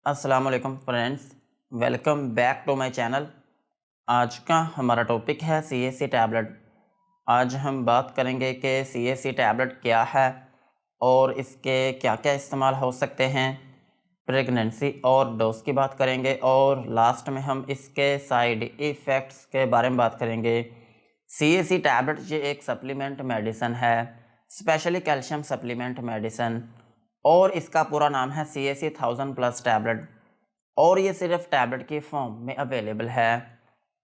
अस्सलाम वालेकुम friends, welcome back to my channel. आज का हमारा टॉपिक है सीएससी टैबलेट। आज हम बात करेंगे कि सीएससी टैबलेट क्या है और इसके क्या क्या इस्तेमाल हो सकते हैं। प्रेगनेंसी और डोज की बात करेंगे और लास्ट में हम इसके साइड इफ़ेक्ट्स के बारे में बात करेंगे। सीएससी टैबलेट ये एक सप्लीमेंट मेडिसिन है, स्पेशली कैल्शियम सप्लीमेंट मेडिसिन, और इसका पूरा नाम है सीएससी 1000+ टैबलेट। और ये सिर्फ टैबलेट की फॉर्म में अवेलेबल है।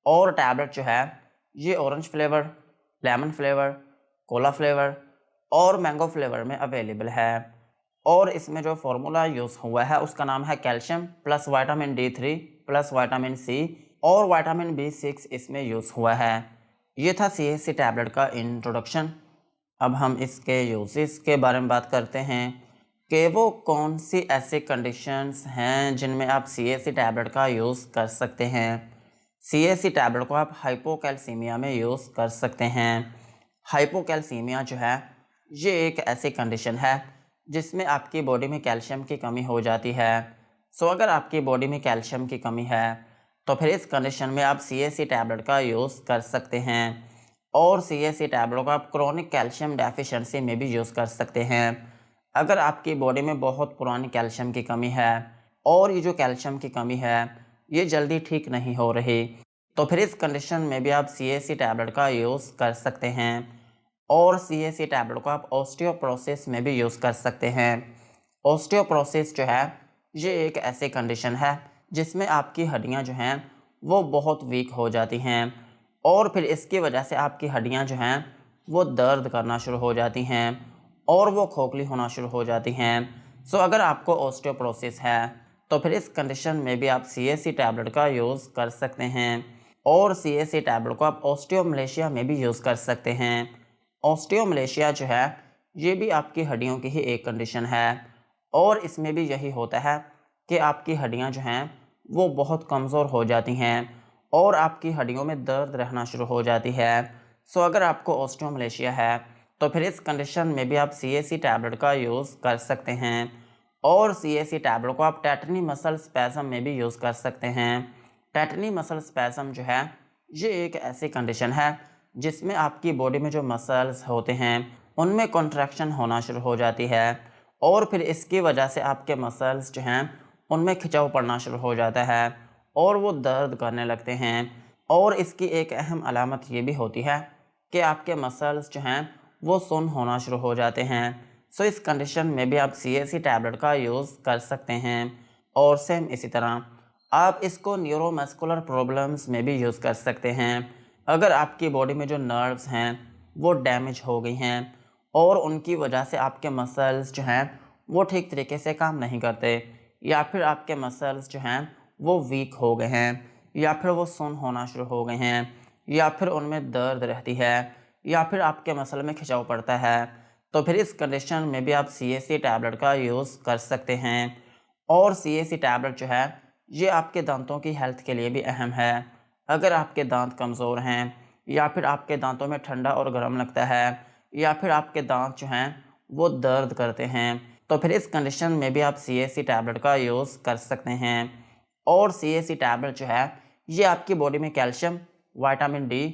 और टैबलेट जो है ये orange flavour, lemon flavour, Cola flavour और मैंगो फ्लेवर में अवेलेबल है। और इसमें जो फार्मूला यूज़ हुआ है उसका नाम है calcium plus vitamin D3 plus vitamin C और विटामिन B6 इसमें यूज़ हुआ है। ये था सीएससी टैबलेट का इंट्रोडक्शन। अब हम इसके यूजेस के बारे में बात करते हैं कि वो कौन सी ऐसी कंडीशंस हैं जिनमें आप सीएससी टैबलेट का यूज़ कर सकते हैं। सीएससी टैबलेट को आप हाइपोकैल्सीमिया में यूज़ कर सकते हैं। हाइपोकैल्सीमिया जो है ये एक ऐसी कंडीशन है जिसमें आपकी बॉडी में कैल्शियम की कमी हो जाती है। सो अगर आपकी बॉडी में कैल्शियम की कमी है तो फिर इस कंडीशन में आप सीएससी टैबलेट का यूज़ कर सकते हैं। और सीएससी टैबलेट को आप क्रोनिक कैल्शियम डेफिशिएंसी में भी यूज़ कर सकते हैं। अगर आपकी बॉडी में बहुत पुरानी कैल्शियम की कमी है और ये जो कैल्शियम की कमी है ये जल्दी ठीक नहीं हो रही, तो फिर इस कंडीशन में भी आप सीएससी टैबलेट का यूज़ कर सकते हैं। और सीएससी टैबलेट को आप ऑस्टियोपोरोसिस में भी यूज़ कर सकते हैं। ऑस्टियोपोरोसिस जो है ये एक ऐसी कंडीशन है जिसमें आपकी हड्डियां जो हैं वो बहुत वीक हो जाती हैं और फिर इसकी वजह से आपकी हड्डियां जो हैं वो दर्द करना शुरू हो जाती हैं और वो खोखली होना शुरू हो जाती हैं। सो अगर आपको ऑस्टियोपोरोसिस है तो फिर इस कंडीशन में भी आप सीएससी टैबलेट का यूज़ कर सकते हैं। और सीएससी टैबलेट को आप ऑस्टियोमलेशिया में भी यूज़ कर सकते हैं। ऑस्टियोमलेशिया जो है ये भी आपकी हड्डियों की ही एक कंडीशन है और इसमें भी यही होता है कि आपकी हड्डियां जो हैं वो बहुत कमज़ोर हो जाती हैं और आपकी हड्डियों में दर्द रहना शुरू हो जाती है। सो अगर आपको ऑस्टियोमलेशिया है तो फिर इस कंडीशन में भी आप सीएससी टैबलेट का यूज़ कर सकते हैं। और सीएससी टैबलेट को आप टेटनी मसल स्पैज़म में भी यूज़ कर सकते हैं। टेटनी मसल स्पैज़म जो है ये एक ऐसी कंडीशन है जिसमें आपकी बॉडी में जो मसल्स होते हैं उनमें कॉन्ट्रैक्शन होना शुरू हो जाती है और फिर इसकी वजह से आपके मसल्स जो हैं उनमें खिंचाव पड़ना शुरू हो जाता है और वो दर्द करने लगते हैं। और इसकी एक अहम अलामत ये भी होती है कि आपके मसल्स जो हैं वो सुन्न होना शुरू हो जाते हैं। सो इस कंडीशन में भी आप सीएससी टैबलेट का यूज़ कर सकते हैं। और सेम इसी तरह आप इसको न्यूरोमस्कुलर प्रॉब्लम्स में भी यूज़ कर सकते हैं। अगर आपकी बॉडी में जो नर्व्स हैं वो डैमेज हो गई हैं और उनकी वजह से आपके मसल्स जो हैं वो ठीक तरीके से काम नहीं करते, या फिर आपके मसल्स जो हैं वो वीक हो गए हैं, या फिर वो सुन्न होना शुरू हो गए हैं, या फिर उनमें दर्द रहती है, या फिर आपके मसल में खिंचाव पड़ता है, तो फिर इस कंडीशन में भी आप सीएससी टैबलेट का यूज़ कर सकते हैं। और सीएससी टैबलेट जो है ये आपके दांतों की हेल्थ के लिए भी अहम है। अगर आपके दांत कमज़ोर हैं या फिर आपके दांतों में ठंडा और गर्म लगता है, या फिर आपके दांत जो हैं वो दर्द करते हैं, तो फिर इस कंडीशन में भी आप सीएससी टैबलेट का यूज़ कर सकते हैं। और सीएससी टैबलेट जो है ये आपकी बॉडी में calcium, vitamin D,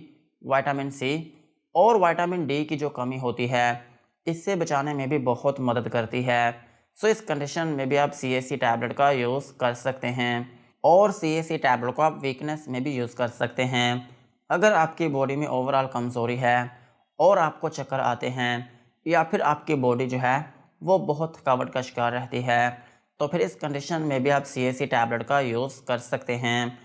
vitamin C और विटामिन डी की जो कमी होती है इससे बचाने में भी बहुत मदद करती है। सो इस कंडीशन में भी आप सीएससी टैबलेट का यूज़ कर सकते हैं। और सीएससी टैबलेट को आप वीकनेस में भी यूज़ कर सकते हैं। अगर आपकी बॉडी में ओवरऑल कमज़ोरी है और आपको चक्कर आते हैं, या फिर आपकी बॉडी जो है वो बहुत थकावट का शिकार रहती है, तो फिर इस कंडीशन में भी आप सीएससी टैबलेट का यूज़ कर सकते हैं।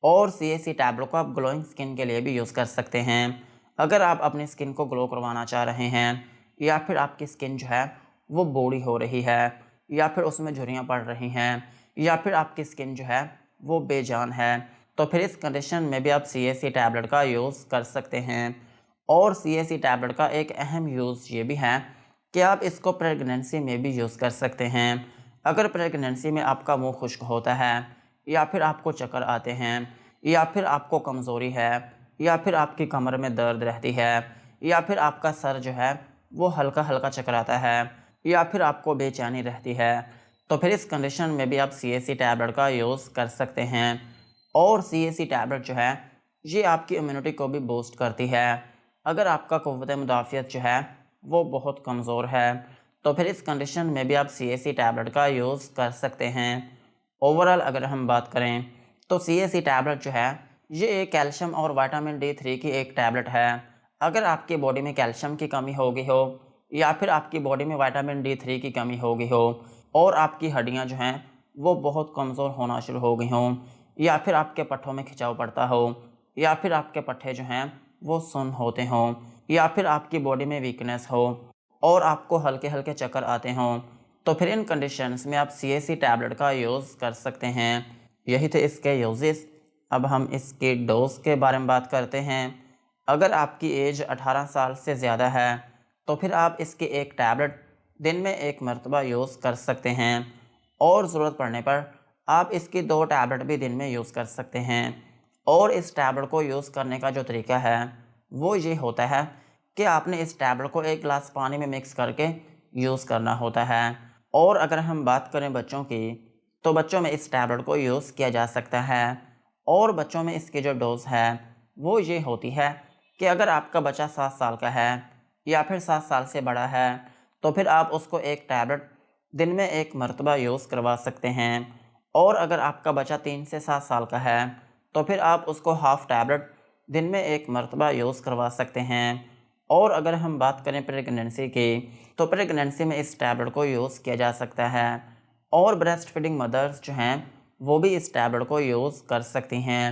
और सीएससी टैबलेट को आप ग्लोइंग स्किन के लिए भी यूज़ कर सकते हैं। अगर आप अपनी स्किन को ग्लो करवाना चाह रहे हैं, या फिर आपकी स्किन जो है वो बूढ़ी हो रही है, या फिर उसमें झुर्रियाँ पड़ रही हैं, या फिर आपकी स्किन जो है वो बेजान है, तो फिर इस कंडीशन में भी आप सीएससी टैबलेट का यूज़ कर सकते हैं। और सीएससी टैबलेट का एक अहम यूज़ ये भी है कि आप इसको प्रेगनेंसी में भी यूज़ कर सकते हैं। अगर प्रेगनेंसी में आपका मुंह खुश्क होता है, या फिर आपको चक्कर आते हैं, या फिर आपको कमज़ोरी है, या फिर आपकी कमर में दर्द रहती है, या फिर आपका सर जो है वो हल्का हल्का चकराता है, या फिर आपको बेचैनी रहती है, तो फिर इस कंडीशन में भी आप CAC टैबलेट का यूज़ कर सकते हैं। और CAC टैबलेट जो है ये आपकी इम्यूनिटी को भी बूस्ट करती है। अगर आपका क़ुव्वत मुदाफ़ियत जो है वो बहुत कमज़ोर है तो फिर इस कंडीशन में भी आप CAC टैबलेट का यूज़ कर सकते हैं। ओवरऑल अगर हम बात करें तो CAC टैबलेट जो है ये कैल्शियम और विटामिन D3 की एक टैबलेट है। अगर आपकी बॉडी में कैल्शियम की कमी हो गई हो या फिर आपकी बॉडी में विटामिन D3 की कमी हो गई हो और आपकी हड्डियां जो हैं वो बहुत कमज़ोर होना शुरू हो गई हों या फिर आपके पट्ठों में खिंचाव पड़ता हो या फिर आपके पट्ठे जो हैं वो सुन्न होते हों या फिर आपकी बॉडी में वीकनेस हो और आपको हल्के हल्के चक्कर आते हों, तो फिर इन कंडीशंस में आप CAC टैबलेट का यूज़ कर सकते हैं। यही थे इसके यूजेस। अब हम इसके डोज के बारे में बात करते हैं। अगर आपकी एज 18 साल से ज़्यादा है तो फिर आप इसकी एक टैबलेट दिन में एक मरतबा यूज़ कर सकते हैं और ज़रूरत पड़ने पर आप इसकी 2 टैबलेट भी दिन में यूज़ कर सकते हैं। और इस टैबलेट को यूज़ करने का जो तरीका है वो ये होता है कि आपने इस टैबलेट को 1 गिलास पानी में मिक्स करके यूज़ करना होता है। और अगर हम बात करें बच्चों की तो बच्चों में इस टैबलेट को यूज़ किया जा सकता है और बच्चों में इसकी जो डोज़ है वो ये होती है कि अगर आपका बच्चा 7 साल का है या फिर 7 साल से बड़ा है तो फिर आप उसको एक टैबलेट दिन में एक मरतबा यूज़ करवा सकते हैं। और अगर आपका बच्चा 3 से 7 साल का है तो फिर आप उसको हाफ़ टैबलेट दिन में एक मरतबा यूज़ करवा सकते हैं। और अगर हम बात करें प्रेगनेंसी की तो प्रेगनेंसी में इस टैबलेट को यूज़ किया जा सकता है और ब्रेस्ट फीडिंग मदर्स जो हैं वो भी इस टैबलेट को यूज़ कर सकती हैं।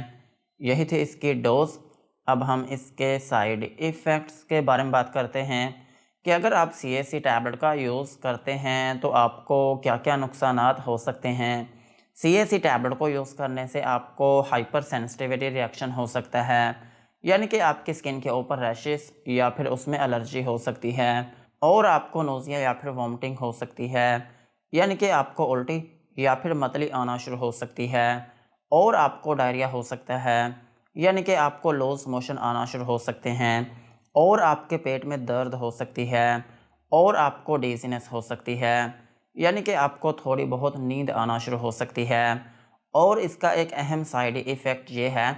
यही थी इसकी डोज़। अब हम इसके साइड इफ़ेक्ट्स के बारे में बात करते हैं कि अगर आप CAC टैबलेट का यूज़ करते हैं तो आपको क्या क्या नुकसानात हो सकते हैं। CAC टैबलेट को यूज़ करने से आपको हाइपर सेंसिटिविटी रिएक्शन हो सकता है, यानी कि आपकी स्किन के ऊपर रैशेस या फिर उसमें एलर्जी हो सकती है और आपको नोज़िया या फिर वॉमिटिंग हो सकती है, यानी कि आपको उल्टी या फिर मतली आना शुरू हो सकती है और आपको डायरिया हो सकता है, यानी कि आपको लूज मोशन आना शुरू हो सकते हैं और आपके पेट में दर्द हो सकती है और आपको डिज़ीनेस हो सकती है, यानी कि आपको थोड़ी बहुत नींद आना शुरू हो सकती है। और इसका एक अहम साइड इफ़ेक्ट ये है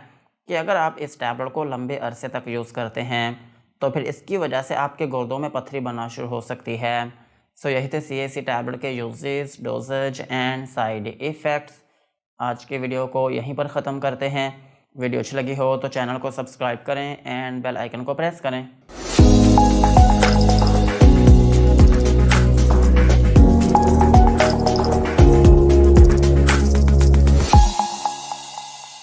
कि अगर आप इस टैबलेट को लंबे अरसे तक यूज़ करते हैं तो फिर इसकी वजह से आपके गुर्दों में पथरी बनना शुरू हो सकती है। सो यही थे CAC टैबलेट के uses, doses and side effects. आज के वीडियो को यहीं पर ख़त्म करते हैं। वीडियो अच्छी लगी हो तो चैनल को सब्सक्राइब करें एंड बेल आइकन को प्रेस करें।